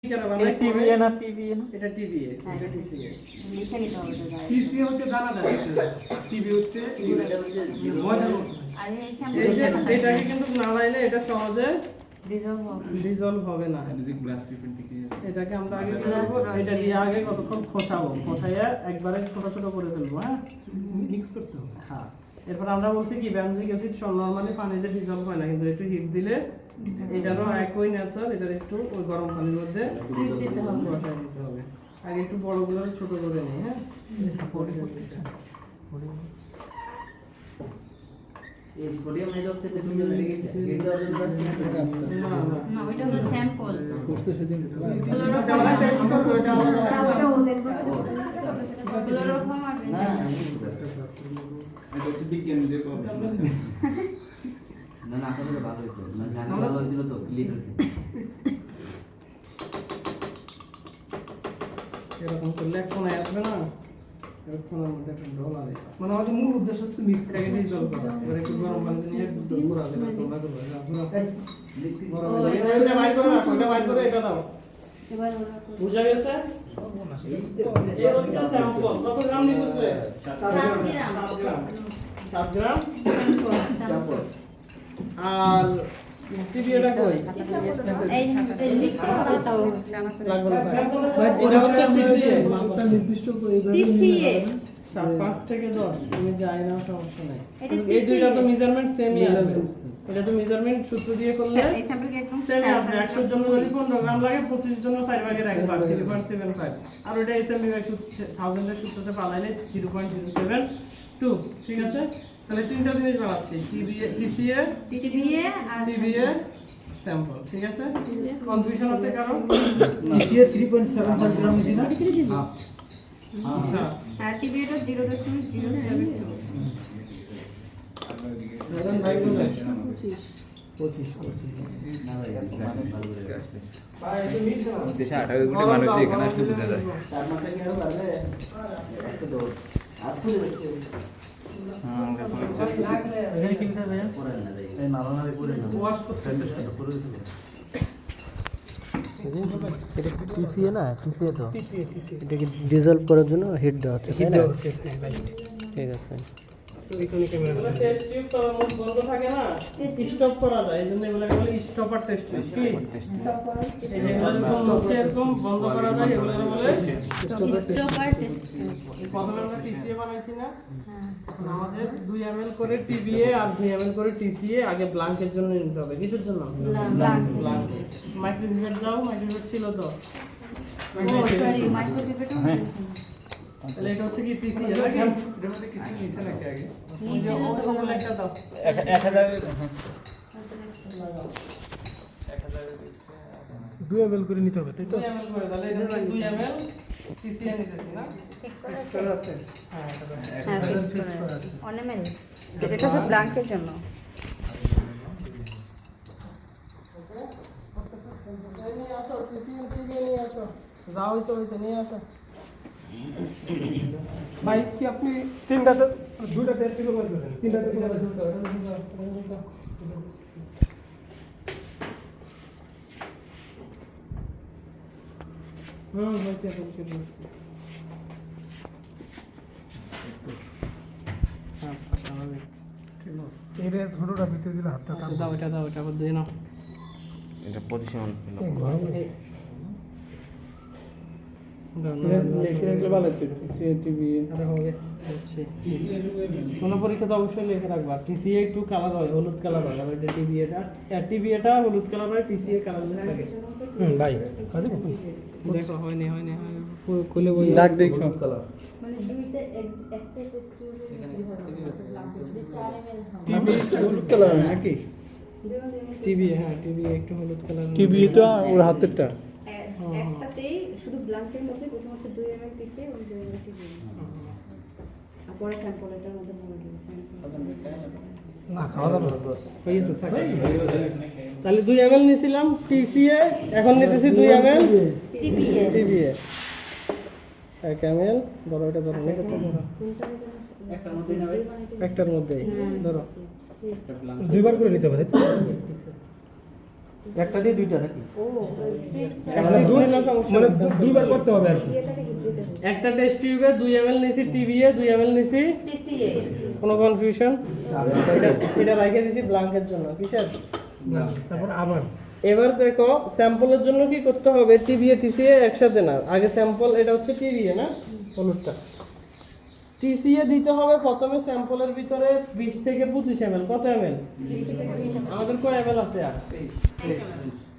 কেন বানাই টিভিএ না টিভিএ না এটা টিভিএ এটা টিসিএ লিখে নিতে হবে তো গায়ে। টিসিএ হচ্ছে দানাদার, টিবি হচ্ছে ময়দার মতো। আর এই এটাকে কিন্তু নাড়াইলে এটা সহজে ডিজলভ হবে না। এটাকে আমরা আগে কি করব, এটা দিয়ে আগে কতক্ষণ খোসাবো, খোসাইয়া একবারে ছোট ছোট করে ফেলবো। হ্যাঁ, মিক্স করতে হবে। হ্যাঁ। এরপর আমরা বলছি কি বেনজিক অ্যাসিড নরমালি পানিতে ডিজলভ হয় না, কিন্তু একটু হিট দিলে এটারও একই নেচার, এটার একটু ওই গরম পানির মধ্যে দিতে হবে। বসাই দিতে হবে। আগে একটু বড়গুলো ছোট করে নিই। হ্যাঁ, এই সোডিয়াম হাইড্রোক্সাইড তুমি লেগে গেছে এটা না, ওইটা হলো স্যাম্পল। করছে সেদিন ক্লোরোফর্ম আর না এটা হচ্ছে বিজ্ঞানীদের প্রবলেম আছে। না না আপনাদের ভালো হইতো মানে জানা ভালো হইছিল তো ক্লিয়ার হইছে এরকম করলে এক কোণায় আসবে না, এর কোণার মধ্যে একটা ডলা দেয়। মানে আমাদের মূল উদ্দেশ্য হচ্ছে মিক্স এটাকে ডিজলভ করা। এবার একটু গরম পানিতে নিয়ে একটু ঘোরা দেবে, তোমরা করবে না, ঘোরা। ঘোরা দেবে। এটা বাইর করে রাখো, এটা বাইর করে এটা দাও। এবার ওরা বুঝা গেছে? এই হচ্ছে স্যাম্পল। কত গ্রাম নিতেছে? 7 গ্রাম 7 গ্রাম। স্যাম্পল। আর টিভিটা কই? এই লিখতে হবে তো লাগবে না। এটা হচ্ছে টিসিএ। মাপটা নির্দিষ্ট করে এইভাবে TCA 5 থেকে 10 তুমি যাই না, সমস্যা নাই। এটা এই দুইটা তো TCA মেজারমেন্ট সেমই আসবে। এটা তো মেজারমেন্ট সূত্র দিয়ে করলে এই স্যাম্পলকে একদম সেম আসবে। 100 এর জন্য যদি 15 গ্রাম লাগে, 25 এর জন্য 4 ভাগের 1 ভাগ 3.75। আর ওটা এসএমবি বাই 1000 এর সূত্রতে পালাইলে 0.072। ঠিক আছে? তাহলে তিনটা জিনিস বানাচ্ছি, টিসিএ, টিবিএ আর টিভিএ, স্যাম্পল। ঠিক আছে? কনফিউশন আছে কারো? টিসিএ 3.75 গ্রাম আছে না? আচ্ছা। আর টিবিএটা 0.072 এখন ভাই বলে 25 না ভাই ভালো করে আসবে ভাই তুমি মিক্স না। দেশে 28 কোটি মানুষ এখানে আসলে বোঝা যায়। তার মাথা কি আরো বাড়বে একটু দাও হাত খুলে যাচ্ছে হ্যাঁ আমাকে তো হচ্ছে এখানে কি লিখা ভাইয়া পড়ে না যাই এই নাড়ানাড়ি করে না ওয়াশ করতে এটা করে দিতে এটা টিসিএ না, টিসিএ তো টিসিএ এটাকে ডিজলভ করার জন্য হিট দেওয়া হচ্ছে, তাই না? হচ্ছে রাইট। ঠিক আছে। এখানে ক্যামেরা টেস্ট টিউব তো মুখ বন্ধ থাকে না, স্টপ করা যায়। এইজন্য এগুলোকে বলে স্টপার টেস্ট টিউব। কি? এই যে এগুলো যখন মুখে এরকম বন্ধ করা যায়, এগুলোকে বলে স্টপার টেস্ট। এই প্রথমে আমরা টিসিএ বানাইছি না? এখন আমাদের 2 ml করে টিবিএ আর 2 ml করে টিসিএ আগে ব্ল্যাঙ্কের জন্য নিতে হবে। কিসের জন্য? ব্ল্যাঙ্ক। ব্ল্যাঙ্ক। মাইক্রোভিভেট দাও, মাইক্রোভিভেট ছিল তো। সরি মাইক্রোপিপেটও তাহলে এটা হচ্ছে কি টিসিএ নাকি? এটার মধ্যে কিছু নিচে নাকি আগে? ওই যে নিচে তো ওই লেখা দাও। 2 ml করে নিতে হবে, তাই তো? 2 ml করে, তাহলে এটা 2 ml টিসিএ নিতেছি না? ঠিক করা আছে? হ্যাঁ, এটা দাও। হ্যাঁ ফিক্স করা আছে অনেমেল। এটা তো ব্ল্যাঙ্কের জন্য। নিয়ে আসো, টিসিএ নিয়ে আসো। যা হইছে হইছে, নিয়ে আসো। ভাই কি আপনি দুইটা টেস্ট করে বলবেন? তিনটা থেকে হয়েছে, হয়েছে। হ্যাঁ, স্বাভাবিক। ঠিক আছে। এটা ছোটটা ভিতরে দিলে হাতটা আচ্ছা, দাও এটা, দাও এটা, আবার দিয়ে নাও। এটা পজিশন গরম দাও, নাও, নাও। ভালো তো টিসিএ টিভি আরে হবে, হচ্ছে। কোনো পরীক্ষা তো অবশ্যই লিখে রাখবা। টিসিএ একটু কালার হয়, হলুদ কালার হয়। আর এটা টিবিএটা হলুদ কালার হয়, টিসিএ কালারলেস থাকে। ভাই দেখো, হয়নি, খুলে বই দাগ দেখো কালার মানে দুইটা একটা টেস্ট যদি 4 ml টিভি হলুদ কালার নাকি? টিবিএ, হ্যাঁ টিবিএ একটু হলুদ কালার। টিভি তো ওর হাতেরটা একটাতেই শুধু ব্ল্যাঙ্কের মধ্যে প্রথম হচ্ছে 2 ml পিসে এবং 2 ml টিবিএ। আর পরে স্যাম্পল এটার মধ্যে ভরে দিবে স্যাম্পল। না খাওয়া যাবে হয়েছে, থাক। তাহলে 2 ml নিছিলাম টিসিএ, এখন নিতেছি 2 ml টিবিএ। টিবিএ। 1 ml ধরো, এটা ধরো, এটা ধরো। একটার মধ্যে না ভাই একটার মধ্যেই ধরো। দুইবার করে নিতে হবে, তাই তো? একটা দিয়ে দুইটা নাকি ও মানে মানে দুইবার করতে হবে আর কি এটাকে হিট দিতে হবে একটা টেস্ট টিউবে 2 ml নিছি, টিবিএ 2 ml নিছি, টিসিএ কোনো কনফিউশন? এটা রাইখে দিছি ব্ল্যাঙ্কের জন্য, কিসের? তারপর আবার এবার দেখো স্যাম্পলের জন্য কি করতে হবে, টিবিএ টিসিএ একসাথে না, আগে স্যাম্পল, এটা হচ্ছে টিবিএ না হলুদটা, টিসিএ দিতে হবে প্রথমে স্যাম্পলের ভিতরে 20 থেকে 25 ml। কত ml? আমাদের কয় ml আছে? আর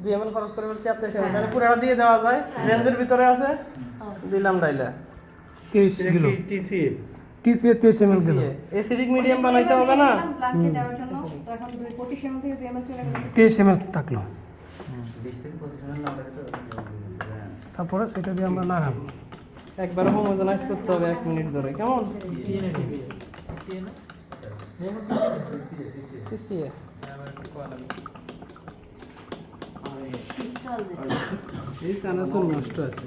2 ml খরচ করে বলছি 27 ml, তাহলে পুরোটা দিয়ে দেওয়া যায়, রেঞ্জের ভিতরে আছে, দিলাম ডাইলা 23 kilo TCA. TCA 23 ml kilo acidic medium বানাইতে হবে না? ব্ল্যাঙ্কে দেওয়ার জন্য তো এখন 25 ml থেকে 2 ml চলে গেল 23 ml থাকলো 20 থেকে 25 মিনিট না লাগে তো তারপরে সেটা দিয়ে আমরা নাড়াবো একবার হোমোজেনাইজ করতে হবে 1 মিনিট ধরে, কেমন? টিসিএ এই চানাচুর নষ্ট আছে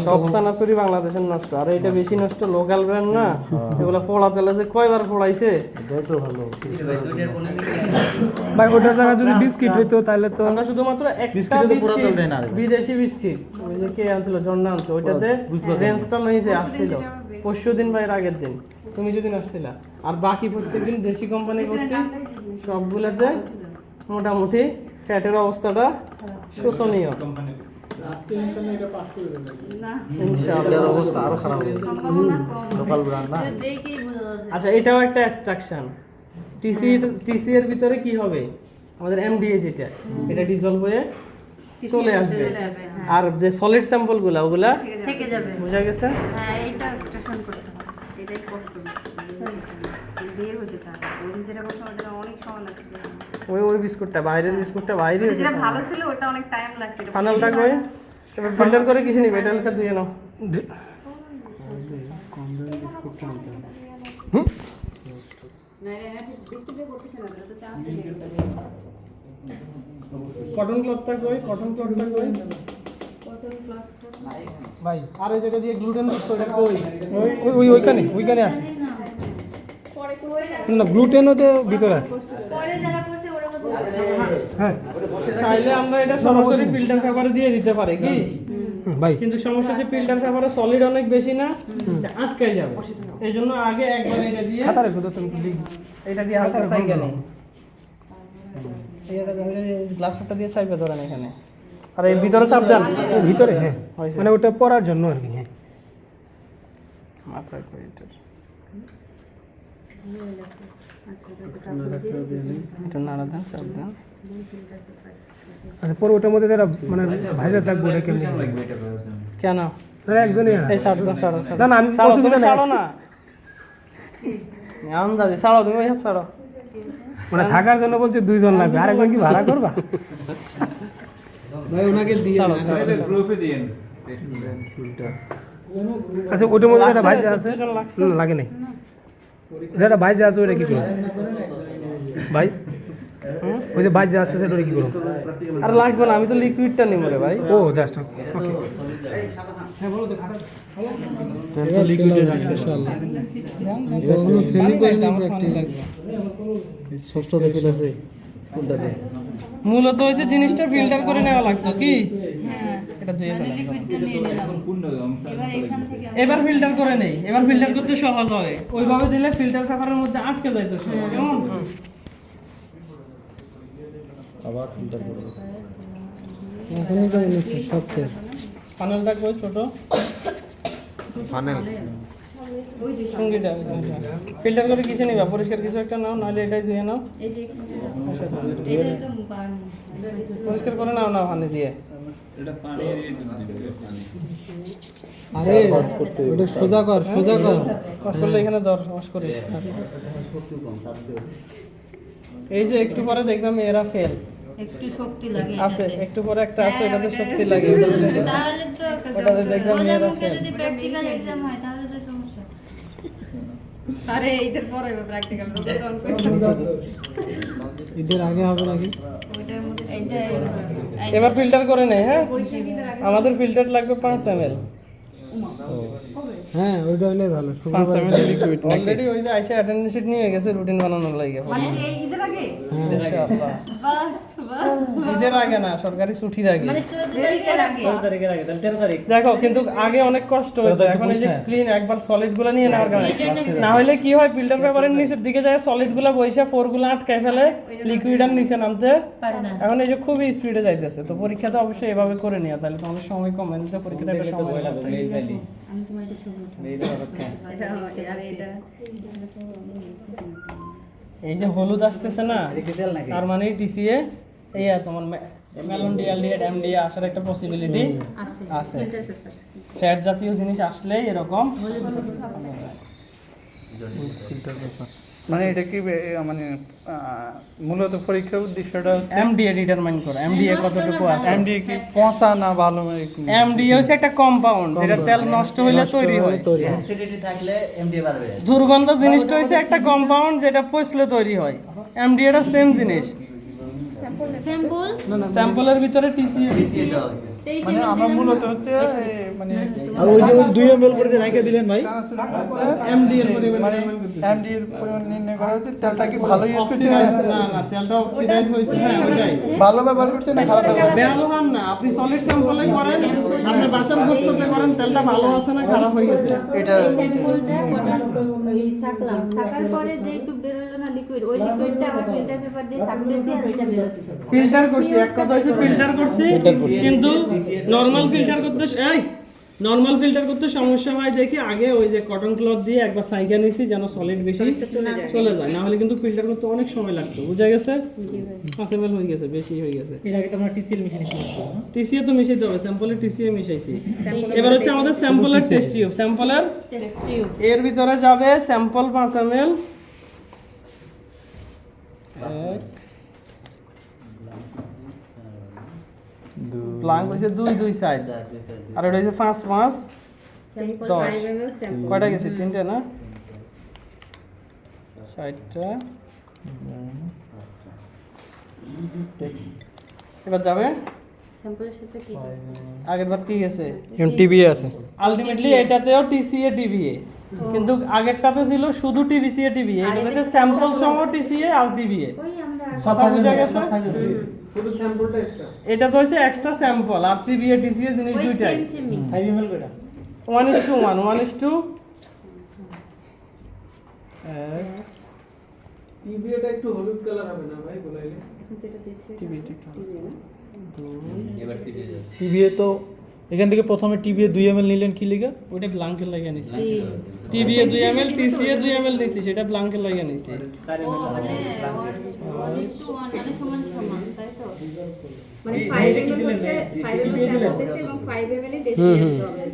সব চানাচুরি বাংলাদেশের নষ্ট, আর এটা বেশি নষ্ট, লোকাল ব্র্যান্ড না, এগুলো পোড়া তেলে যে কয়বার পোড়াইছে। ভাই দুইটার কোন ভাই ওটার জায়গায় যদি বিস্কিট হইতো তাহলে তো আমরা শুধুমাত্র একটা বিস্কিটে তো পোড়া তেল বিস্কিট, দেয় না রে। বিদেশি বিস্কিট, ওই যে কে আনছিল, জন্না আনছে, ওইটাতে রেঞ্জটা নিয়েছে, আসছিল পরশুদিন বা এর আগের দিন, তুমি যেদিন আসছিলা, আর বাকি প্রত্যেকদিন দেশি কোম্পানি করছে সবগুলোতে মোটামুটি ফ্যাটের অবস্থাটা শোচনীয়। না ইনশাআল্লাহ অবস্থা আরো খারাপ হবে সম্ভাবনা কম লোকাল ব্র্যান্ড না দেখেই বোঝা যাচ্ছে আচ্ছা, এটাও একটা এক্সট্রাকশন। টিসি এর ভিতরে কি হবে, আমাদের এমডিএ যেটা, এটা ডিজলভ হয়ে চলে আসবে, আর যে সলিড স্যাম্পল গুলা ওগুলা থেকে যাবে বোঝা গেছে। হ্যাঁ এইটা স্টেশন করতে হবে এটাই কষ্ট বের হতে পারে ওই যেটা করতে ওটা অনেক সময় লাগছে ওই বিস্কুটটা বাইরের বিস্কুটটা বাইরে যেটা ভালো ছিল ওটা অনেক টাইম লাগছে ফানালটা কই, এবার ফিল্টার করে কিছু নিবে, এটা লেখা দিয়ে নাও। না এটা বিস্কুটে করতেছ না এটা তো চাপ কটন ক্লথটা কই, কটন ক্লথটা কই, কটন ক্লথ ভাই আর এই জায়গা দিয়ে গ্লুটেন দিচ্ছে, ওটা কই? ওইখানে আছে পরে কই না গ্লুটেনও তো ভিতরে আছে পরে যারা করছে ওরা হ্যাঁ চাইলে আমরা এটা সরাসরি ফিল্টার পেপারে দিয়ে দিতে পারি কি, ভাই কিন্তু সমস্যা হচ্ছে ফিল্টার পেপারে সলিড অনেক বেশি না, আটকাই যাবে, এই জন্য আগে একবার এটা দিয়ে, খাতা রেখো তো তুমি লিখ এটা দিয়ে হালকা সাইকেল নেই, গ্লাসটা দিয়ে চাইবে ধরেন এখানে, আর এর ভিতরে চাপ দেন, ভিতরে হ্যাঁ হয়েছে। মানে ওটা পড়ার জন্য আর কি হ্যাঁ মাথায় করে এটা এটা নাড়া দেন, চাপ দেন। আচ্ছা পরে ওটার মধ্যে যারা মানে ভাইজা থাকবে ওটা কেমনি লাগবে এটা করার জন্য কেন একজনই এই ছাড়ো দাও, ছাড়ো ছাড়ো না না আমি ছাড়ো, অসুবিধা তুমি নাই ছাড়ো না, আন্দাজে ছাড়ো, তুমি ওই হাত ছাড়ো। মানে থাকার জন্য বলছে দুইজন লাগবে আরেকজন কি ভাড়া করবা ভাই ওনাকে দিয়ে ছাড়ো, ছাড়ো, ছাড়ো। গ্রুপে দিয়েন আচ্ছা ওটার মধ্যে যেটা ভাইজা আছে দুজন লাগছে? না, লাগে নাই যেটা ভাইজা আছে ওটা কি করবো ভাই ওই যে ভাইজা আছে সেটা ওটা কি করবো আর লাগবে না, আমি তো লিকুইডটা নিব রে ভাই। ও জাস্ট ওকে মূলত হচ্ছে জিনিসটা ফিল্টার করে নেওয়া লাগতো কি, হ্যাঁ এটা ধুয়ে ফেলা। লিকুইডটা নিয়ে নিলাম এবার এখান থেকে এবার ফিল্টার করে নেই, এবার ফিল্টার করতে সহজ হয়, ওইভাবে দিলে ফিল্টার পেপারের মধ্যে আটকে যাইতো সব, কেমন? ফানেলটা কই ছোট, ওই যে সঙ্গীটা ফিল্টার করে কিছু নিবা, পরিষ্কার কিছু একটা নাও, নাহলে এটাই ধুয়ে নাও, এই যে এটা একদম পান পরিষ্কার করে নাও না পানি দিয়ে। এটা পানি দিয়ে দিন আরে ওটা সোজা কর ওয়াশ করলে এখানে ধর, ওয়াশ করিস। এই যে একটু পরে দেখলাম এরা ফেল একটু শক্তি লাগে আছে, এটাতে। একটু পরে একটা আছে, হ্যাঁ, এটাতে ওটা- শক্তি লাগে, তাহলে তো ওটাতে দেখলাম রোজা মেয়েরা মুখে fail। যদি প্র্যাকটিক্যাল এক্সাম হয় তাহলে তো সমস্যা আরে এইটার পরে প্র্যাকটিক্যাল ঈদের আগে হবে নাকি ওইটার মধ্যে এইটা এবার ফিল্টার করে নেই, হ্যাঁ আমাদের ফিল্টার লাগবে 5 ml, হ্যাঁ ওইটা হলে ভালো অলরেডি ওই যে আইসা অ্যাটেন্ডেন্স শিট নিয়ে গেছে রুটিন বানানোর লাগে মানে এই ঈদের আগে ইনশাআল্লাহ বাহ বাহ ঈদের আগে না সরকারি ছুটির আগে মানে 14 তারিখের আগে দেখো কিন্তু আগে অনেক কষ্ট হতো এখন এই যে ক্লিন একবার সলিড গুলো নিয়ে নেওয়ার কারণে না হলে কি হয় ফিল্টার পেপারের নিচের দিকে যায় সলিড গুলো বইসা ফোর গুলো আটকায় ফেলে লিকুইড আর নিচে নামতে পারে না এখন এই যে খুবই স্পিডে যাইতেছে তো পরীক্ষাতে অবশ্যই এভাবে করে নিও তাহলে তোমাদের সময় কমে নিতে পরীক্ষাতে একটা সময় লাগবে আমি তোমার একটা ছবি উঠাবো এটা এই যে হলুদ আসতেছে না তার মানে টিসিএ এই তোমার মেলন ডিএলডিএড এমডিএ আসার একটা পসিবিলিটি আছে ফিল্টার পেপার ফ্যাট জাতীয় জিনিস আসলেই এরকম মানে এটা কি মানে মূলত পরীক্ষার উদ্দেশ্যটা হচ্ছে এমডিএ ডিটারমাইন করো এমডিএ কতটুকু আছে এমডি কি পচা না ভালো এমডিএ হচ্ছে একটা কম্পাউন্ড যেটা তেল নষ্ট হইলে তৈরি হয় অ্যাসিডিটি থাকলে এমডি বাড়বে দুর্গন্ধ জিনিসটা হচ্ছে একটা কম্পাউন্ড যেটা পচলে তৈরি হয় এমডিএটা সেম জিনিস স্যাম্পল স্যাম্পলের ভিতরে টিসিএ ডিসিএ দেওয়া হয়েছে মানে আমরা মূলত হচ্ছে মানে আর ওই যে 2 ml করে রেখে দিলেন ভাই এমডিএ এর পরিমাণ মানে এমডি এর পরিমাণ নির্ণয় করা হচ্ছে তেলটা কি ভালো ইউজ করছে না না তেলটা অক্সিডাইজ হয়েছে হ্যাঁ ওইটাই ভালো ব্যবহার করছে না খারাপ ব্যবহার ব্যবহার না আপনি সলিড স্যাম্পলে করেন আপনি বাসার বস্তুতে করেন তেলটা ভালো আছে না খারাপ হয়ে গেছে এটা স্যাম্পলটা ওই ছাকলাম ছাকার পরে যে একটু বের হলো না লিকুইড ওই লিকুইডটা আবার ফিল্টার পেপার দিয়ে ছাকতেছি আর ওইটা বের হচ্ছে ফিল্টার করছি এক কথা হচ্ছে ফিল্টার করছি কিন্তু নরমাল ফিল্টার করতে নরমাল ফিল্টার করতে সমস্যা হয় দেখি আগে ওই যে কটন ক্লথ দিয়ে একবার সাইকা নিছি যেন সলিড বেশি চলে যায় না হলে কিন্তু ফিল্টার করতে অনেক সময় লাগতো বুঝা গেছে পসিবল হয়ে গেছে বেশি হয়ে গেছে এর আগে তো আমরা টিসিএল মেশিনে শিখেছি টিসিএ তো মিশাইতে হবে স্যাম্পলে টিসিএ মিশাইছি এবার হচ্ছে আমাদের স্যাম্পলের টেস্ট টিউব স্যাম্পলের টেস্ট টিউব এর ভিতরে যাবে স্যাম্পল 5 ml প্লাঙ্ক হচ্ছে দুই সাইড আর এটা হচ্ছে 5 স্যাম্পল 10 5 ml স্যাম্পল কয়টা গেছে তিনটা না সাইডটা এবার যাবে স্যাম্পলের সাথে কি আগের বার কি গেছে এমটিবি আছে আলটিমেটলি এটাতেও টিসিএ টিবিএ কিন্তু আগেরটাতে ছিল শুধু টিবিসিএ টিবিএ এটা হচ্ছে স্যাম্পল সহ টিসিএ আর টিবিএ ওই আমরা কথা বুঝা গেছে শুধু স্যাম্পলটা এক্সট্রা এটা তো হচ্ছে এক্সট্রা স্যাম্পল আর টিবিএ টিসিএ জিনিস ওই দুইটাই সেম 5 ml কয়টা 1:1 টিবিটা একটু হলুদ কালার হবে না ভাই বলাইলে যেটা দিচ্ছে টিবিএ এবার টিভি যাচ্ছে টিবিএ তো এখান থেকে প্রথমে টিবিএ 2 ml নিলেন কি লিগা ওটা ব্লাঙ্কের লাগিয়ে নিছি টিবিএ 2 ml টিসিএ 2 ml নিছি সেটা ব্লাঙ্কের লাগিয়ে নিছি ও মানে 1:1 মানে সমান সমান তাই তো মানে 5 ml হচ্ছে 5 ml স্যাম্পল দিছে এবং 5 ml এ টেস্ট দিতে হবে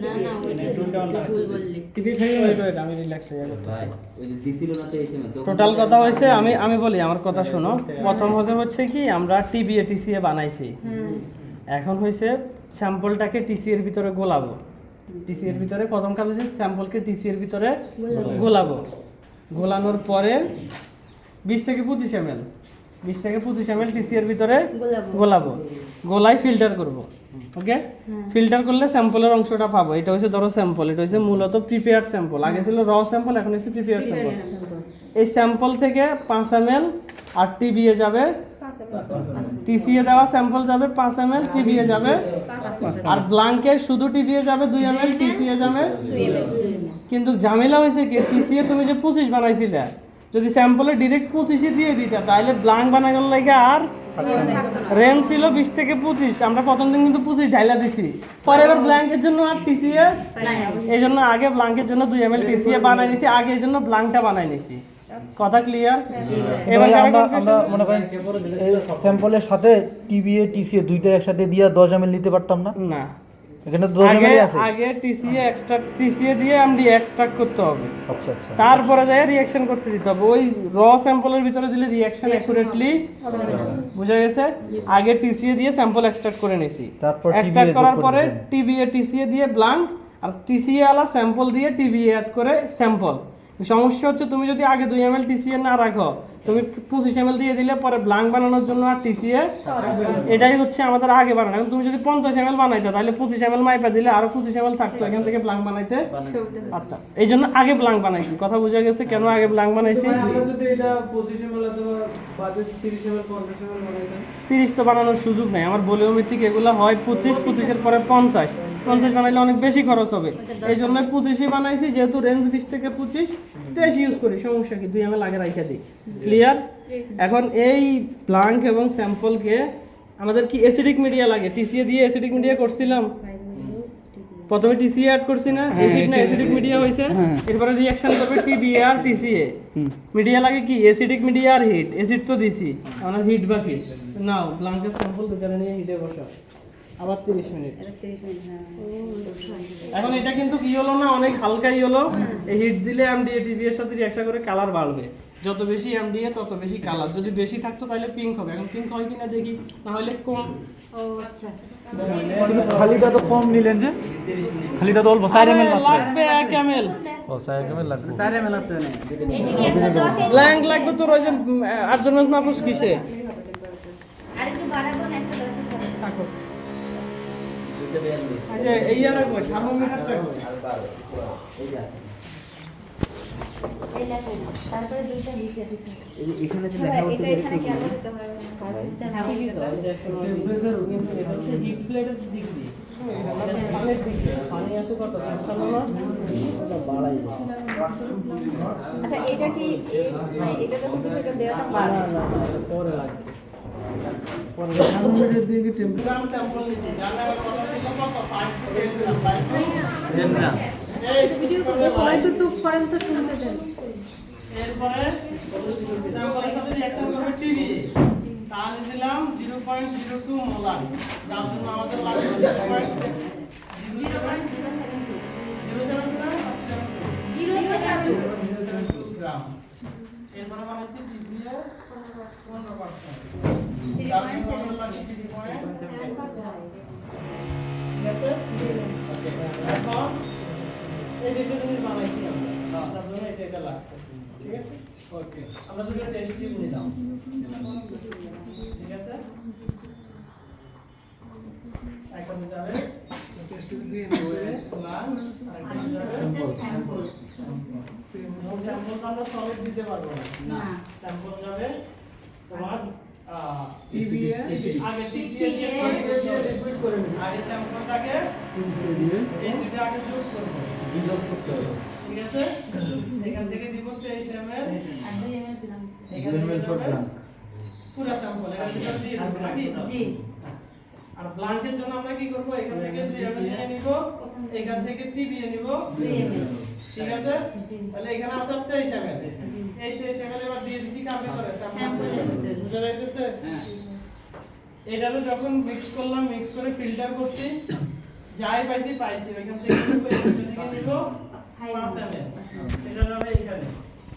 না না ওইটা ভুল বললি টিবি ওয়েট আমি রিল্যাক্স হয়ে যাচ্ছি ভাই ওই যে দিছিল না তো এসে টোটাল কথা হয়েছে আমি বলি আমার কথা শোনো প্রথম হচ্ছে কি আমরা টিবিএ টিসিএ বানাইছি এখন হয়েছে স্যাম্পলটাকে টিসি এর ভিতরে গোলাবো টিসি এর ভিতরে প্রথম কাজ হচ্ছে স্যাম্পলকে টিসি এর ভিতরে গোলাবো গোলানোর পরে 20 থেকে 25 ml 20 থেকে 25 ml টিসি এর ভিতরে গোলাবো গোলাই ফিল্টার করব ওকে ফিল্টার করলে স্যাম্পলের অংশটা পাবো এটা হচ্ছে ধরো স্যাম্পল এটা হচ্ছে মূলত প্রিপেয়ার্ড স্যাম্পল আগে ছিল র স্যাম্পল এখন হচ্ছে প্রিপেয়ার্ড স্যাম্পল এই স্যাম্পল থেকে 5 ml আর টিবিএ যাবে টিসিএ দেওয়া স্যাম্পল যাবে 5 ml টিবিএ যাবে আর ব্লাঙ্কের শুধু টিবিএ যাবে 2 ml টিসিএ যাবে কিন্তু ঝামেলা হয়েছে কি টিসিএ তুমি যে 25 বানাইছিলে যদি স্যাম্পলে ডাইরেক্ট 25 দিয়ে দিতা তাহলে ব্লাঙ্ক বানানোর লাগে আর রেঞ্জ ছিল 20 থেকে 25 আমরা প্রথম দিন কিন্তু 25 ঢাইলা দিছি পরে এবার ব্লাঙ্কের জন্য আর টিসিএ এইজন্য আগে ব্লাঙ্কের জন্য 2 ml টিসিএ বানাই নিছি আগে এইজন্য ব্লাঙ্কটা বানাই নিছি কথা ক্লিয়ার এবার আমরা মনে করেন এই স্যাম্পলের সাথে টিবিএ টিসিএ দুইটা একসাথে দিয়া 10 ml নিতে পারতাম না না এখানে 10 ml আছে আগে টিসিএ এক্সট্রাক্ট টিসিএ দিয়ে এমডি এক্সট্রাক্ট করতে হবে আচ্ছা আচ্ছা তারপরে যায় রিঅ্যাকশন করতে দিতে হবে ওই র স্যাম্পলের ভিতরে দিলে রিঅ্যাকশন অ্যাকুরেটলি বুঝা গেছে আগে টিসিএ দিয়ে স্যাম্পল এক্সট্রাক্ট করে নিছি তারপর এক্সট্রাক্ট করার পরে টিবিএ টিসিএ দিয়ে ব্লাঙ্ক আর টিসিএ আলা স্যাম্পল দিয়ে টিবিএ অ্যাড করে স্যাম্পল সমস্যা হচ্ছে তুমি যদি আগে 2 ml টিসিএ না রাখো তুমি 25 ml দিয়ে দিলে পরে ব্লাঙ্ক বানানোর জন্য আর টিসিএ এটাই হচ্ছে আমাদের আগে বানানো। এখন তুমি যদি 50 ml বানাইতে তাহলে 25 ml মাইপা দিলে আরো 25 ml থাকতো, এখান থেকে ব্লাঙ্ক বানাইতে পারতাম। এই জন্য আগে ব্লাঙ্ক বানাইছি। কথা বোঝা গেছে কেন আগে ব্লাঙ্ক বানাইছি? আমরা যদি এটা 25 ml অথবা বাদে 30 ml 50 ml বানাইতাম, 30 তো বানানোর সুযোগ নাই। আমার ভলিউমেট্রিক এগুলো হয় 25, 25 এর পরে 50, 50 বানাইলে অনেক বেশি খরচ হবে। এই জন্য 25ই বানাইছি, যেহেতু রেঞ্জ 20 থেকে 25 তেজ ইউজ করি, সমস্যা কি 2 ml আগে রাখা দিই। ক্লিয়ার? এখন এই ব্লাঙ্ক এবং স্যাম্পলকে আমাদের কি অ্যাসিডিক মিডিয়া লাগে? টিসিএ দিয়ে অ্যাসিডিক মিডিয়া করছিলাম, প্রথমে টিসিএ অ্যাড করছি না, অ্যাসিড না অ্যাসিডিক মিডিয়া হইছে, এরপরে রিঅ্যাকশন করবে টিবিএ আর টিসিএ। মিডিয়া লাগে কি অ্যাসিডিক মিডিয়া আর হিট। অ্যাসিড তো দিছি, আমরা হিট বাকি নাও। ব্লাঙ্কের স্যাম্পল দুটো নিয়ে হিটে বসাও, আবার 30 মিনিট। এখন এটা কিন্তু কি হলো না, অনেক হালকাই হলো। এই হিট দিলে এমডিএ টিবি এর সাথে রিঅ্যাকশন করে কালার বাড়বে। যত বেশি এমডিএ তত বেশি কালার। যদি বেশি থাকতো তাহলে পিঙ্ক হবে। এখন পিঙ্ক হয় কিনা দেখি, না হলে কম। ও আচ্ছা আচ্ছা। খালিটা তো কম নিলেন যে, খালিটা তো অল্প 4 ml মাত্র লাগবে 1 ml। ও 4 ml লাগবে। 4 ml আছে না? এটা কি 110 ব্ল্যাঙ্ক লাগবে তোর ওই যে আর্জমেন্ট মাপুস কিসে আর একটু বাড়াবো না 110 থাকো। আচ্ছা এই আর রাখবো, থার্মোমিটারটা রাখবো। এই যে এই দেখেন তারপরে দুইটা দিতে দিতে এখানে যে লেখা এটা এখানে কেন দিতে হবে টেম্পারেচার কিন্তু এটা হচ্ছে হিট প্লেটের দিক দিয়ে। এটা পানির দিক দিয়ে। পানি আছে কত? 5 না? এটা বাড়াই যায়। আচ্ছা এটা কি মানে এটা তো কিন্তু এটা দেওয়াটা পারে না এটা পরে লাগবে। পরে থার্মোমিটার দিয়ে কি টেম্পারেচার স্যাম্পল নিতে জানা কথা ছিল কত? 5 থেকে 10 না এই ভিডিও তো চুপ করেন তো শুনতে দেন। এরপরে স্যাম্পলের সাথে রিঅ্যাকশন করবে টিবি। তাহলে দিলাম 0.02 মোলার, যার জন্য আমাদের লাগবে 0.072 গ্রাম। এরপরে বানাচ্ছি টিসিএ 15%। যার জন্য আমাদের লাগবে 3.7। ঠিক আছে? এখন এই দুটো জিনিস বানাইছি আমরা, তার জন্য এটা লাগছে। ঠিক আছে? ওকে, আমরা দুটো টেস্ট টিউব নিলাম। ঠিক আছে? এখন যাবে টেস্ট টিউব দিয়ে প্লান আর স্যাম্পল। স্যাম্পল আমরা সলিড দিতে পারবো না। স্যাম্পল যাবে তোমার টিবিএ আগে টিসিএ চেক করে রিপিট করে নিন। আগে স্যাম্পলটাকে টিসিএ দিয়ে এই দুটো আগে যোগ করব। যোগ করতে হবে। ঠিক আছে? এখান থেকে দিব 23 ml আর 2 ml দিলাম। এখানে পুরো স্যাম্পল এটা দিয়ে দেব নাকি? জি। আর ব্লাঙ্কের জন্য আমরা কি করব? এখান থেকে 2 ml নিয়ে নিব, এখান থেকে টিবিএ নিব 2 ml। ঠিক আছে? তাহলে এখানে আছে 23 ml। এই 23 ml এবার দিয়ে দিছি কার ভিতরে? স্যাম্পলের ভিতরে। বুঝা যাইতেছে? হ্যাঁ। এটাকে যখন মিক্স করলাম, মিক্স করে ফিল্টার করছি, যাই পাইছি ওইখান থেকে নিব, এখান থেকে নিব 5 ml। এটা যাবে এখানে।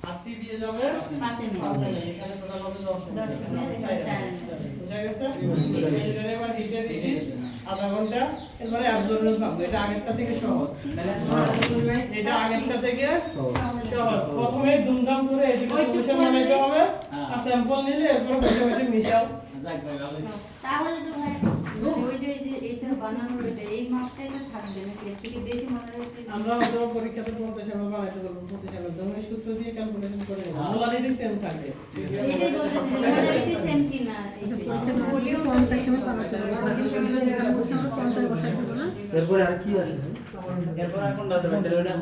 আর টিবিএ যাবে 5 ml। এখানে টোটাল হবে 10 ml। 10 ml, এখানে 4 ml। বুঝা গেছে? এটারে এবার হিটে দিছি আধা ঘন্টা। এবারে অ্যাবজর্বেন্স পাবো। এটা আগেরটা থেকে সহজ। এটা আগেরটা থেকে সহজ। প্রথমে দুমদাম করে এদিকে সলিউশন বানাইতে হবে, আর স্যাম্পল নিলে এরপর বসে বসে মিশাও। তাহলে তো ভাই ওই যে এটা বানানোর এটা এই মাপটাই তো থাকবে নাকি এর থেকে বেশি মনে হচ্ছে আমরা হয়তো পরীক্ষাতে 50 ml বানাইতে পারবো, 25 ml তুমি সূত্র দিয়ে ক্যালকুলেশন করে নেবে। মোলারিটি সেম থাকবে। এটাই বলতেছি মোলারিটি সেম কি না ভলিউম 50 ml বানাতে হবে এরপরে আর কি আছে? এরপর আর কোনটা দেবেন? তাহলে ওটা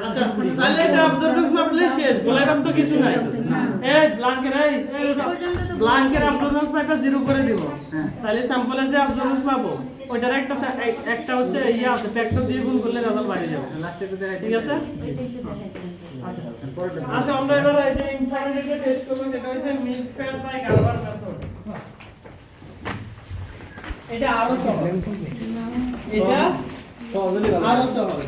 আচ্ছা, তাহলে এটা অবজারভেন্স মাপলে শেষ। বলাইবার তো কিছু নাই। এই ব্ল্যাঙ্কের ব্ল্যাঙ্কের অবজারভেন্স মাপটা 0 করে দিব। তাহলে স্যাম্পলে যে অবজারভেন্স পাবো ওইটার একটা হচ্ছে ইয়ে আছে, ফ্যাক্টর দিয়ে গুণ করলে রেজাল্ট বাইরে যাবে। ঠিক আছে? আচ্ছা, আসো আমরা এবার এই যে ইনফ্রারেডে টেস্ট করব, যেটা হচ্ছে মিল্ক ফ্যাট বাই গার্বার মেথড। এটা আরো সহজ। এটা আরো সহজ।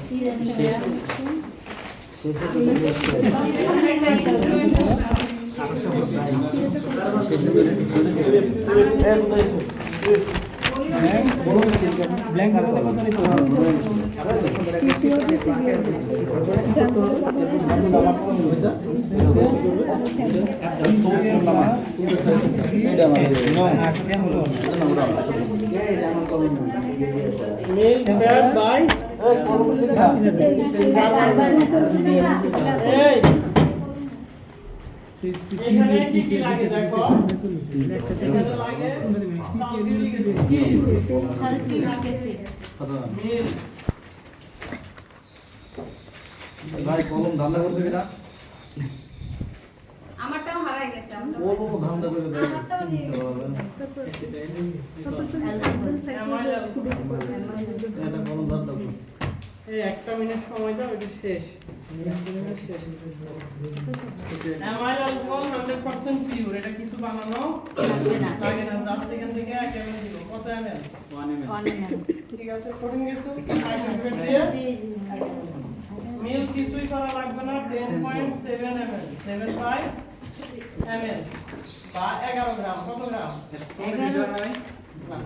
ব্ল্যাঙ্ক বলতে কত নিতে মিল ফ্যাট বাই এই এখানে কি কি লাগে দেখো এখানে লাগে সালফিউরিক অ্যাসিড মিল ভাই কলম ধান্দা করছে এটা আমারটাও হারাই গেছে ও ধান্দা করে দেয় এটা কলম ধান্দা করে এই একটা মিনিট সময় দাও এটা শেষ অ্যামাইল অ্যালকোহল 100% পিওর এটা কিছু বানানো লাগে না জাস্ট এখান থেকে 1 ml দিব কত ml 1 ml ঠিক আছে কঠিন কিছু মিল কিছুই করা লাগবে না 10.7 ml 75 ml বা 11 গ্রাম কত গ্রাম 11 না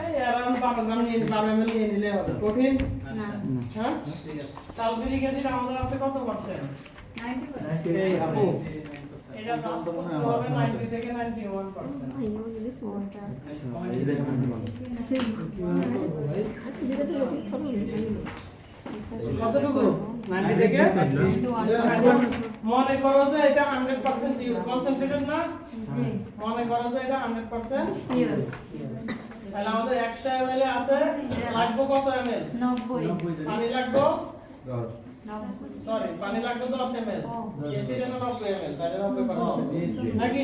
এই अराउंड 12 গ্রাম নিয়ে 12 ml নিয়ে নিলে হবে কঠিন না হ্যাঁ সালফিউরিক অ্যাসিড আমাদের আছে কত পার্সেন্ট 90% এই আপু এটা জাস্ট হবে 90 থেকে 91% এই যে কেমন কতটুকু 90 থেকে 91 মনে করো যে এটা 100% পিওর কনসেন্ট্রেটেড না জি মনে করো যে এটা 100% পিওর তাহলে আমাদের 100 ml এ আছে লাগবে কত ml 90 পানি লাগবে 90 সরি পানি লাগবে 10 ml ও। এসিড এর 90 ml তাহলে 90% নাকি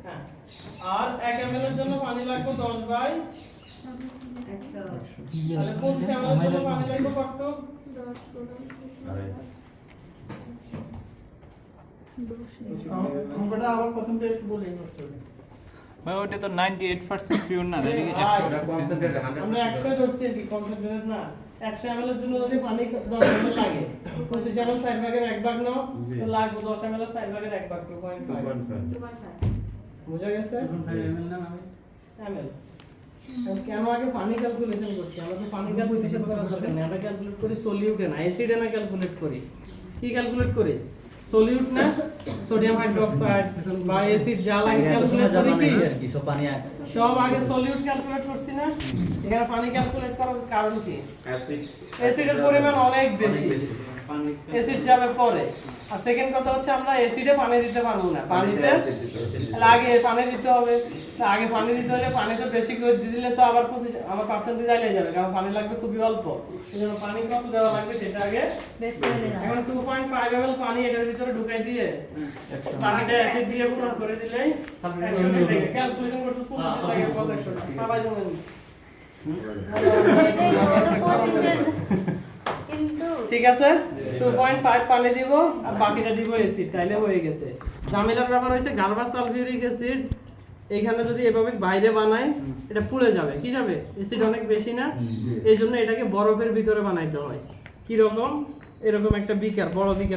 হ্যাঁ আর 1 ml এর জন্য পানি লাগবে 10 বাই 100 তাহলে কোন ml এর জন্য পানি লাগবে কত অঙ্কটা আবার প্রথম থেকে একটু বলে নষ্ট হবে। ভাই ওটা তো 98% পিওর না তাহলে কি আমরা 100 ধরছি আর কি কনসেন্ট্রেটেড না 100 ml এর জন্য যদি পানি 10 ml লাগে 25 ml 4 ভাগের 1 ভাগ নাও তো লাগবে 10 ml 4 ভাগের 1 ভাগ 2.5 বুঝা গেছে ml এখন কেন আগে পানি ক্যালকুলেশন করছি আমরা তো পানি ক্যালকুলেশন করার দরকার নেই আমরা ক্যালকুলেট করি সলিউটে না অ্যাসিডে না ক্যালকুলেট করি কি ক্যালকুলেট করি সলিউট না সোডিয়াম হাইড্রোক্সাইড বা অ্যাসিড যা লাগে ক্যালকুলেট করি কি আর কি সব পানি সব আগে সলিউট ক্যালকুলেট করছি না এখানে পানি ক্যালকুলেট করার কারণ কি অ্যাসিডের পরিমাণ অনেক বেশি অ্যাসিড যাবে পরে আর সেকেন্ড কথা হচ্ছে আমরা অ্যাসিডে পানি দিতে পারবো না পানিতে আগে পানি দিতে হবে তা আগে পানি দিতে হলে পানিতে বেশি করে দিয়ে দিলে তো আবার 25 আমার পার্সেন্টেজ আইলে যাবে কারণ পানি লাগবে খুবই অল্প এজন্য পানি কত দেওয়া লাগবে সেটা আগে বেশি হলে না এখন 2.5 ml পানি এটার ভিতরে ঢুকাই দিয়ে পানিটা অ্যাসিড দিয়ে পূরণ করে দিলেই 100 থেকে ক্যালকুলেশন করতে 25 লাগে 100 সবাই জানেন এটাই হলো কিন্তু ঠিক আছে 2.5 পানি দিব আর বাকিটা দিব অ্যাসিড তাইলে হয়ে গেছে ঝামেলার ব্যাপার হইছে গার্বাস সালফিউরিক অ্যাসিড এখানে যদি এভাবে বাইরে বানায় এটা পুড়ে যাবে কি যাবে অ্যাসিড অনেক বেশি না এইজন্য এটাকে বরফের ভিতরে বানাইতে হয় কি রকম এরকম একটা বিকার বড় বিকার